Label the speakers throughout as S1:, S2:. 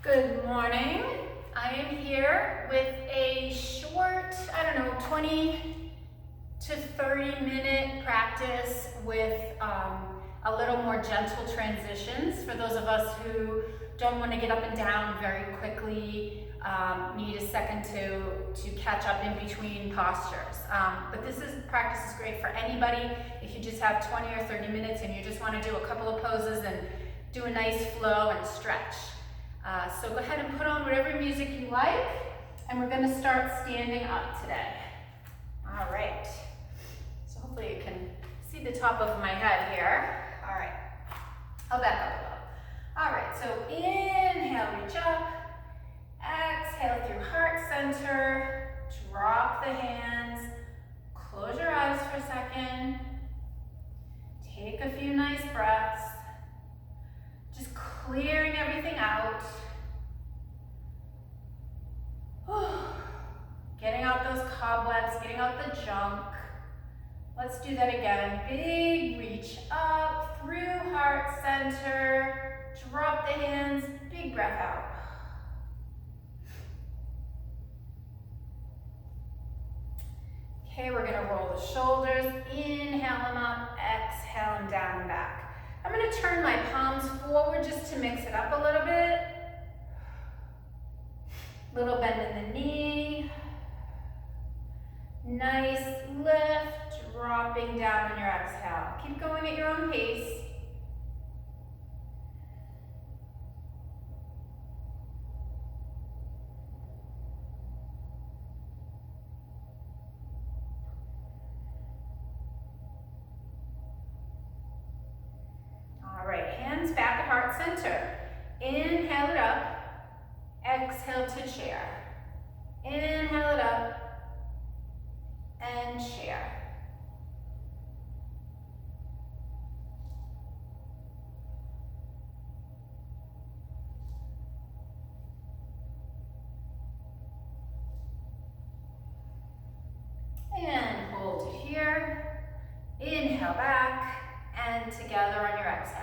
S1: Good morning. I am here with a short, 20 to 30 minute practice with a little more gentle transitions for those of us who don't want to get up and down very quickly, need a second to catch up in between postures. But practice is great for anybody. If you just have 20 or 30 minutes and you just want to do a couple of poses and do a nice flow and stretch. So go ahead and put on whatever music you like, and we're going to start standing up today. All right. So hopefully you can see the top of my head here. All right. I'll back up a little. All right. So inhale, reach up. Exhale through heart center. Drop the hands. Close your eyes for a second. Take a few nice breaths. Just clearing everything out. Getting out those cobwebs, getting out the junk. Let's do that again. Big reach up through heart center. Drop the hands, big breath out. Okay, we're gonna roll the shoulders. Inhale them up, exhale them down and back. I'm gonna turn my palms forward just to mix it up a little bit. Little bend in the knee. Nice lift, dropping down on your exhale. Keep going at your own pace. All right, hands back at heart center. Inhale it up. Exhale to chair. Inhale it up and chair. And hold it here. Inhale back and together on your exhale.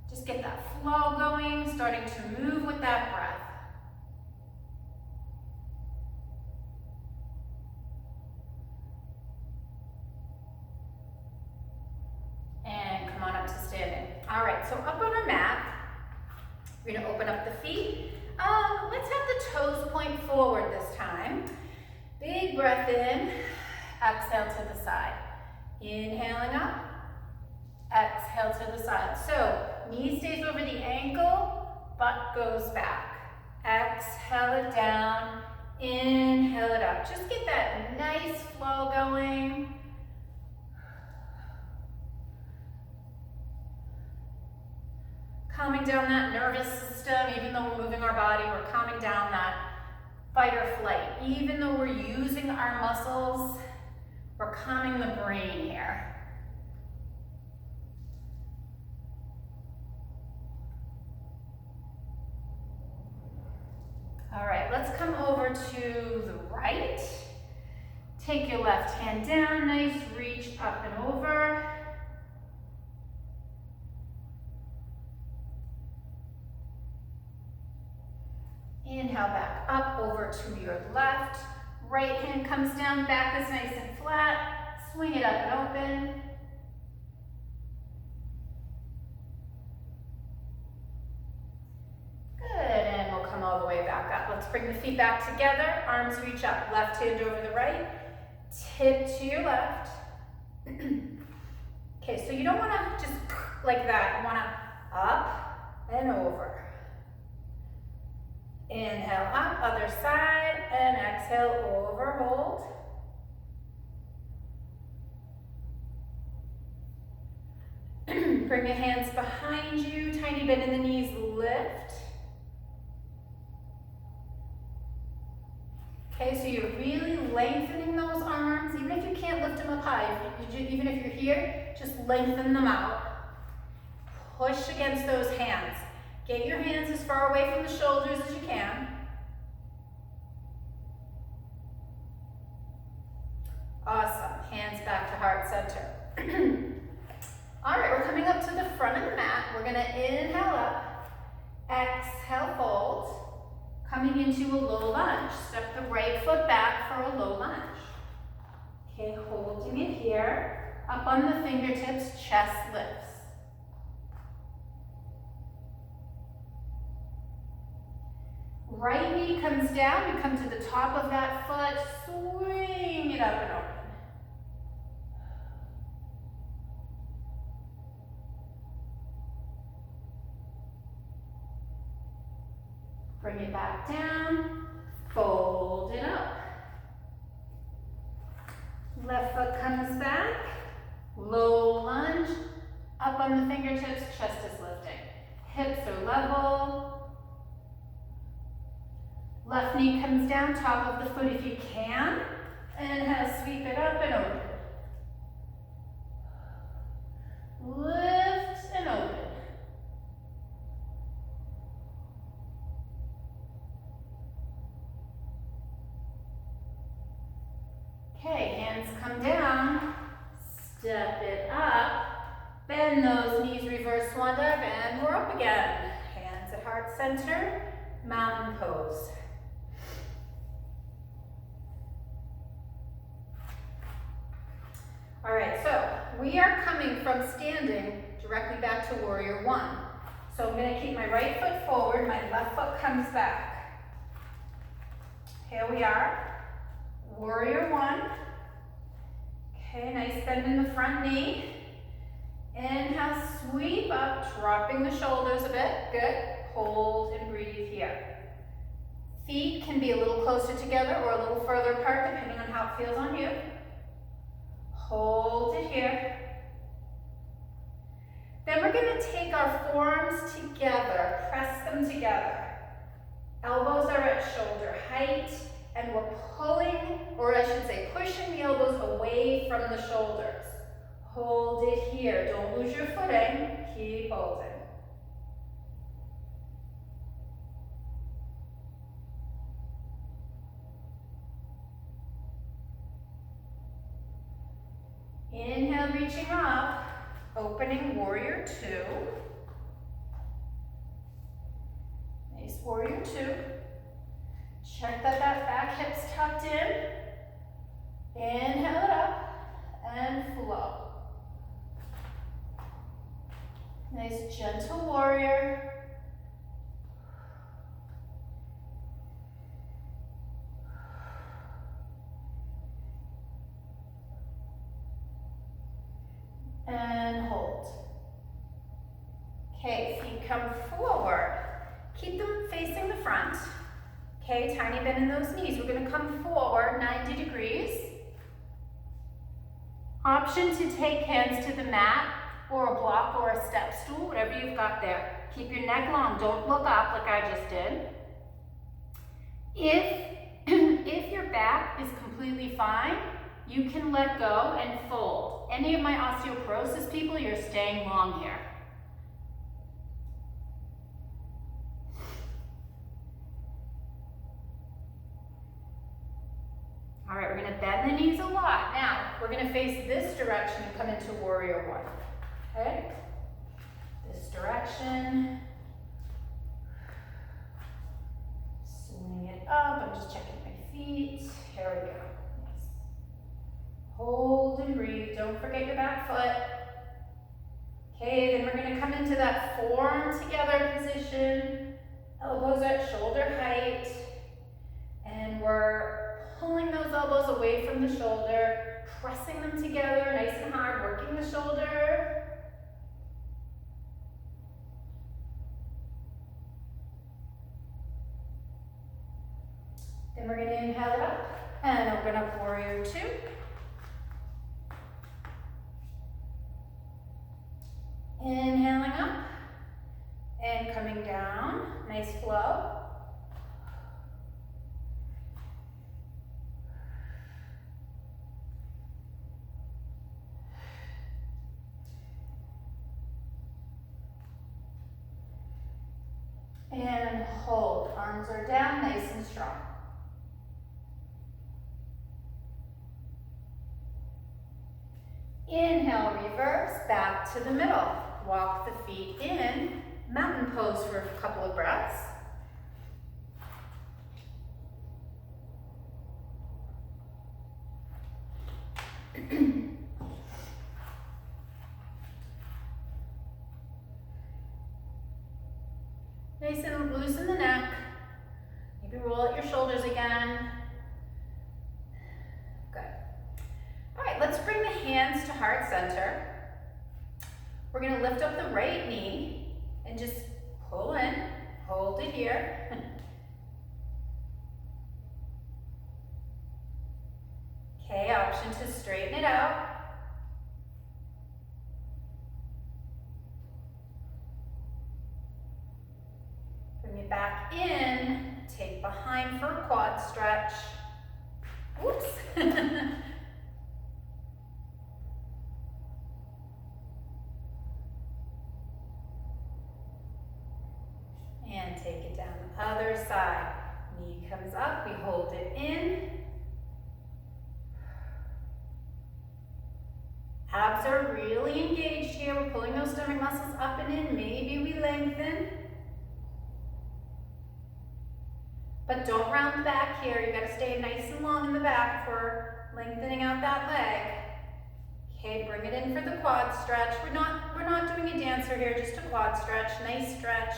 S1: Just get that flow going, starting to move with that breath. And come on up to standing. All right, so up on our mat, we're gonna open up the feet. Let's have the toes point forward this time. Big breath in, exhale to the side. Inhaling up, exhale to the side. So knee stays over the ankle, butt goes back. Exhale it down, inhale it up. Just get that nice flow going. Calming down that nervous system. Even though we're moving our body, we're calming down that fight or flight. Even though we're using our muscles, we're calming the brain here. All right, let's come over to the right. Take your left hand down, nice reach up and over. Inhale back up over to your left. Right hand comes down, back is nice and flat. Swing it up and open. All the way back up. Let's bring the feet back together. Arms reach up. Left hand over the right. Tip to your left. Okay, so you don't want to just like that. You want to up and over. Inhale up, other side, and exhale over, hold. Bring your hands behind you. Tiny bend in the knees, lift. Okay, so you're really lengthening those arms, even if you can't lift them up high, even if you're here, just lengthen them out. Push against those hands. Get your hands as far away from the shoulders as you can. Awesome, hands back to heart center. All right, we're coming up to the front of the mat. We're gonna inhale up, Exhale, fold. Coming into a low lunge. Step the right foot back for a low lunge. Okay, holding it here. Up on the fingertips, chest lifts. Right knee comes down, we come to the top of that foot, swing it up and open. Bring it back down, fold it up. Left foot comes back, low lunge, up on the fingertips, chest is lifting. Hips are level. Left knee comes down, top of the foot if you can. Inhale, sweep it up and open. Lift and open. Okay, hands come down, step it up, bend those knees, reverse swan dive, and we're up again. Hands at heart center, mountain pose. All right, so we are coming from standing directly back to warrior one. So I'm gonna keep my right foot forward, my left foot comes back. Here we are, warrior one. Okay, nice bend in the front knee. Inhale, sweep up, dropping the shoulders a bit, good. Hold and breathe here. Feet can be a little closer together or a little further apart depending on how it feels on you. Hold it here. Then we're going to take our forearms together, press them together. Elbows are at shoulder height, and we're pulling, or I should say pushing the elbows away from the shoulders. Hold it here. Don't lose your footing. Keep holding. Inhale, reaching up, opening warrior two. Nice warrior two. Check that back hip's tucked in. Inhale it up and flow. Nice gentle warrior. And hold. Okay, feet come forward. Keep them facing the front. Okay, tiny bend in those knees. We're going to come forward 90 degrees. Option to take hands to the mat or a block or a step stool, whatever you've got there. Keep your neck long. Don't look up like I just did. If your back is completely fine, you can let go and fold. Any of my osteoporosis people, you're staying long here. All right, we're gonna bend the knees a lot. Now, we're gonna face this direction and come into warrior one, okay? This direction. Swing it up, I'm just checking my feet. Here we go. Yes. Hold and breathe, don't forget your back foot. Okay, then we're gonna come into that forearm together position. Elbows at shoulder height. And we're pulling those elbows away from the shoulder, pressing them together nice and hard, working the shoulder. Then we're going to inhale it up and open up warrior two. Inhaling up and coming down, nice flow. And hold, arms are down, nice and strong. Inhale, reverse, back to the middle. Walk the feet in, mountain pose for a couple of breaths. Nice and loosen the neck. Maybe roll out your shoulders again. Good. All right, let's bring the hands to heart center. We're gonna lift up the right knee and just pull in, hold it here. Okay, option to straighten it out. Bring it back in, take behind for a quad stretch. Oops. And take it down the other side. Knee comes up, we hold it in. Abs are really engaged here. We're pulling those stomach muscles up and in. Maybe we lengthen. But don't round the back here. You gotta stay nice and long in the back for lengthening out that leg. Okay, bring it in for the quad stretch. We're not doing a dancer here, just a quad stretch. Nice stretch.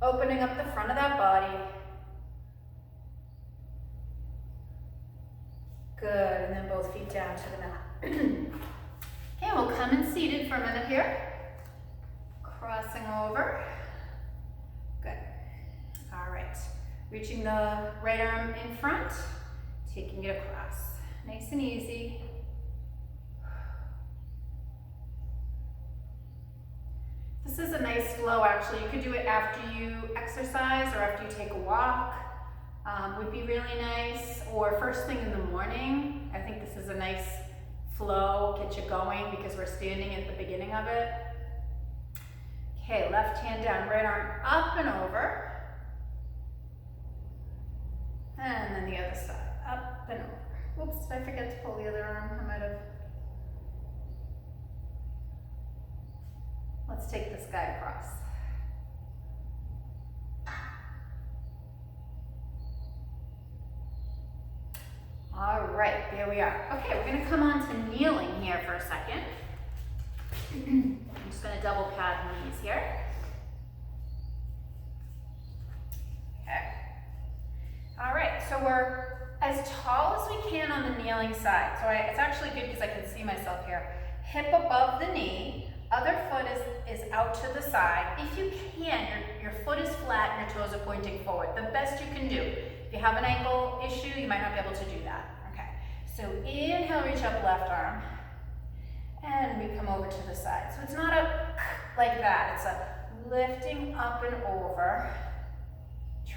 S1: Opening up the front of that body. Good, and then both feet down to the mat. Okay, we'll come in seated for a minute here. Crossing over. Good. All right. Reaching the right arm in front, taking it across. Nice and easy. This is a nice flow actually. You could do it after you exercise or after you take a walk. Would be really nice. Or first thing in the morning. I think this is a nice flow, get you going because we're standing at the beginning of it. Okay, left hand down, right arm up and over. And then the other side, up and over. Whoops, did I forget to pull the other arm? I might have. Let's take this guy across. All right, there we are. Okay, we're gonna come on to kneeling here for a second. I'm just gonna double pad the knees here. Okay. All right, so we're as tall as we can on the kneeling side. So it's actually good because I can see myself here. Hip above the knee, other foot is out to the side. If you can, your foot is flat and your toes are pointing forward. The best you can do. If you have an ankle issue, you might not be able to do that. Okay, so inhale, reach up left arm. And we come over to the side. So it's not a like that, it's a lifting up and over.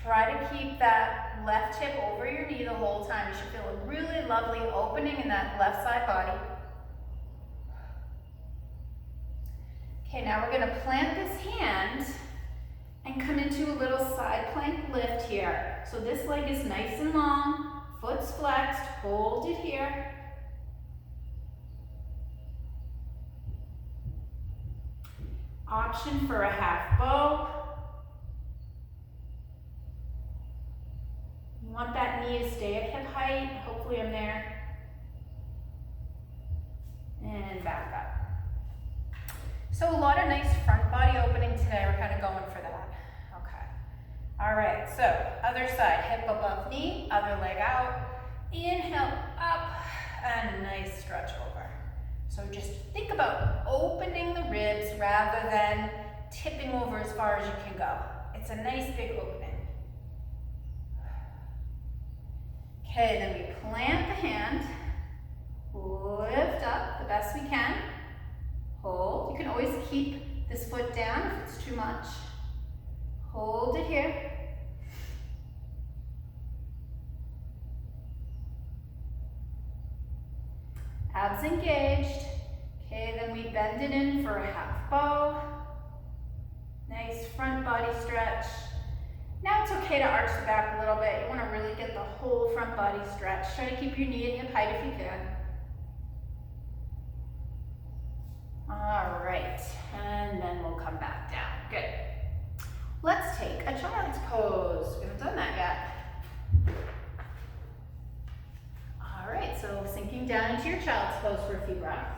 S1: Try to keep that left hip over your knee the whole time. You should feel a really lovely opening in that left side body. Okay, now we're gonna plant this hand and come into a little side plank lift here. So this leg is nice and long, foot's flexed, hold it here. Option for a half bow. You want that knee to stay at hip height. Hopefully I'm there. And back up. So a lot of nice front body opening today. We're kind of going for that. Okay. All right, so other side, hip above knee, other leg out. Inhale, up, and nice stretch over. So just think about opening the ribs rather than tipping over as far as you can go. It's a nice big opening. Okay, then we plant the hand, lift up the best we can, hold. You can always keep this foot down if it's too much. Hold it here. Abs engaged. Okay, then we bend it in for a half bow. Nice front body stretch. Now it's okay to arch the back a little bit. You want to really get the whole front body stretch. Try to keep your knee at hip height if you can. All right, and then we'll come back down. Good. child's pose. We haven't done that yet. All right, so sinking down into your child's pose for a few breaths.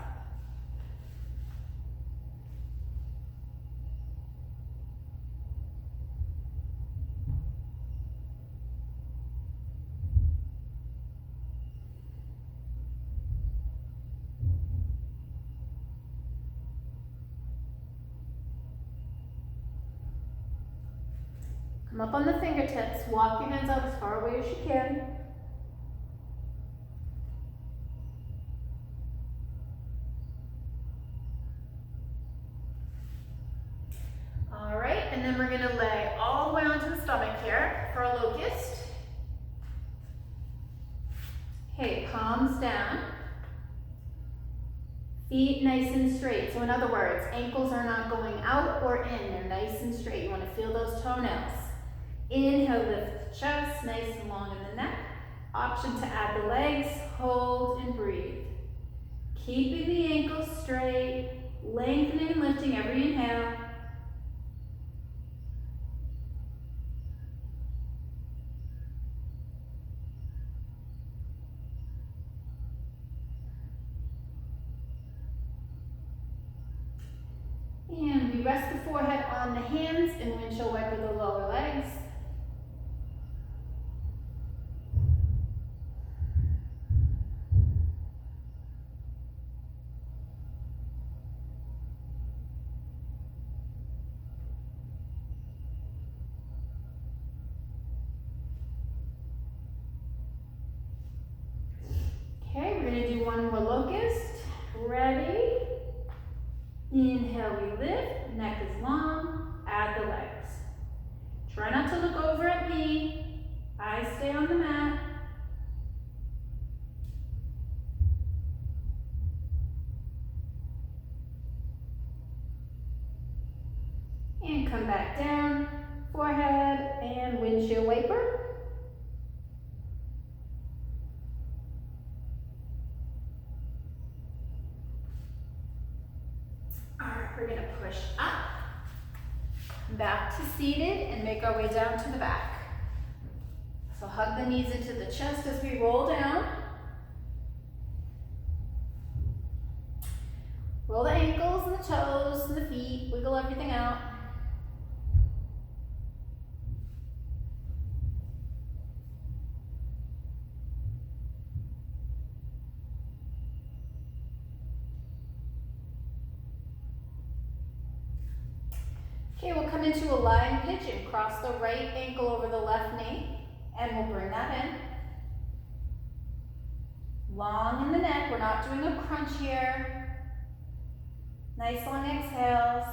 S1: Come up on the fingertips, walk your hands out as far away as you can. All right, and then we're gonna lay all the way onto the stomach here for a locust. Okay, palms down. Feet nice and straight. So in other words, ankles are not going out or in, they're nice and straight. You wanna feel those toenails. Inhale, lift the chest, nice and long in the neck. Option to add the legs, hold and breathe. Keeping the ankles straight, lengthening and lifting every inhale. And we rest the forehead on the hands and windshield wiper the lower legs. Okay, we're gonna do one more locust. Ready? Inhale, we lift, neck is long, add the legs. Try not to look over at me. Eyes stay on the mat. And come back down, forehead and windshield wiper. We're gonna push up, back to seated, and make our way down to the back. So hug the knees into the chest as we roll down. Roll the ankles and the toes and the feet, wiggle everything out. Okay, we'll come into a lying pigeon. Cross the right ankle over the left knee, and we'll bring that in. Long in the neck, we're not doing a crunch here. Nice long exhales.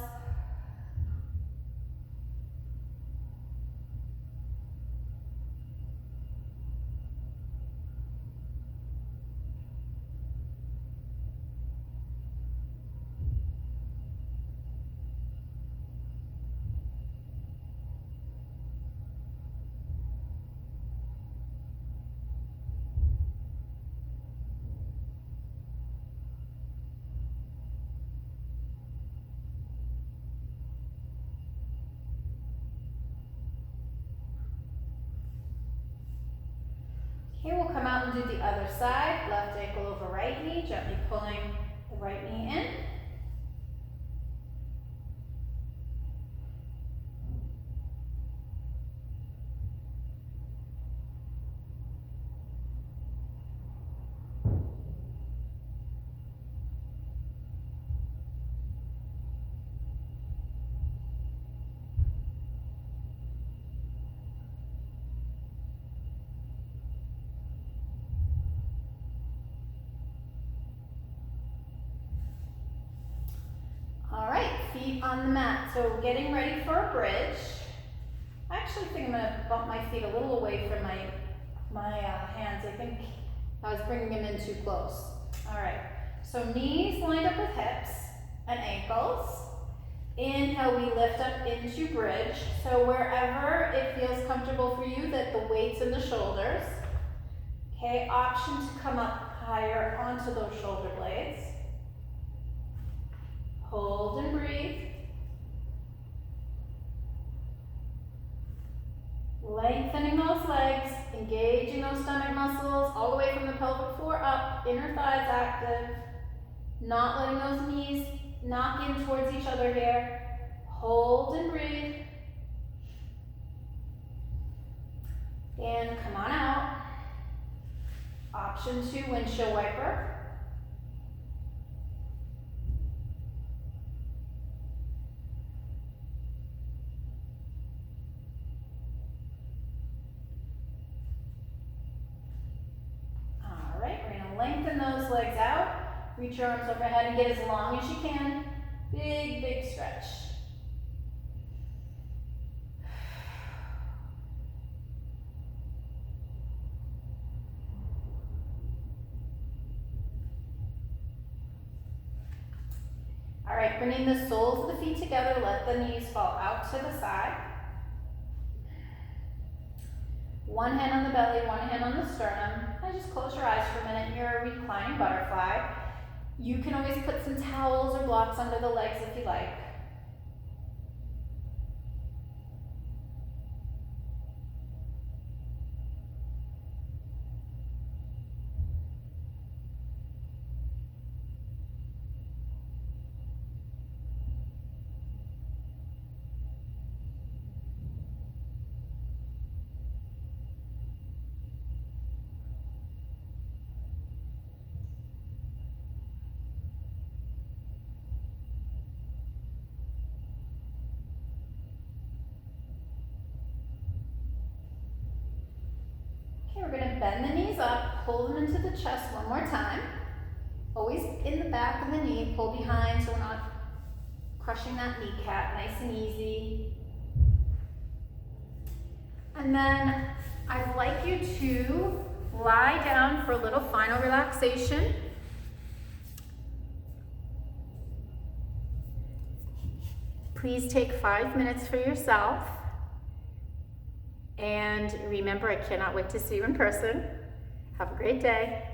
S1: Okay, we'll come out and do the other side. Left ankle over right knee, gently pulling the right knee in. Feet on the mat. So we're getting ready for a bridge. I actually think I'm gonna bump my feet a little away from my hands. I think I was bringing them in too close. All right, so knees lined up with hips and ankles. Inhale, we lift up into bridge. So wherever it feels comfortable for you, that the weight's in the shoulders. Okay, option to come up higher onto those shoulder blades. Hold and breathe. lengthening those legs, engaging those stomach muscles, all the way from the pelvic floor up, inner thighs active, not letting those knees knock in towards each other here. Hold and breathe. And come on out. Option 2, windshield wiper. All right, we're gonna lengthen those legs out. Reach your arms overhead and get as long as you can. Big, big stretch. All right, bringing the soles of the feet together, let the knees fall out to the side. One hand on the belly, one hand on the sternum. And just close your eyes for a minute. You're a reclining butterfly. You can always put some towels or blocks under the legs if you like. We're going to bend the knees up, pull them into the chest one more time. Always in the back of the knee, pull behind so we're not crushing that kneecap, nice and easy. And then I'd like you to lie down for a little final relaxation. Please take 5 minutes for yourself. And remember, I cannot wait to see you in person. Have a great day.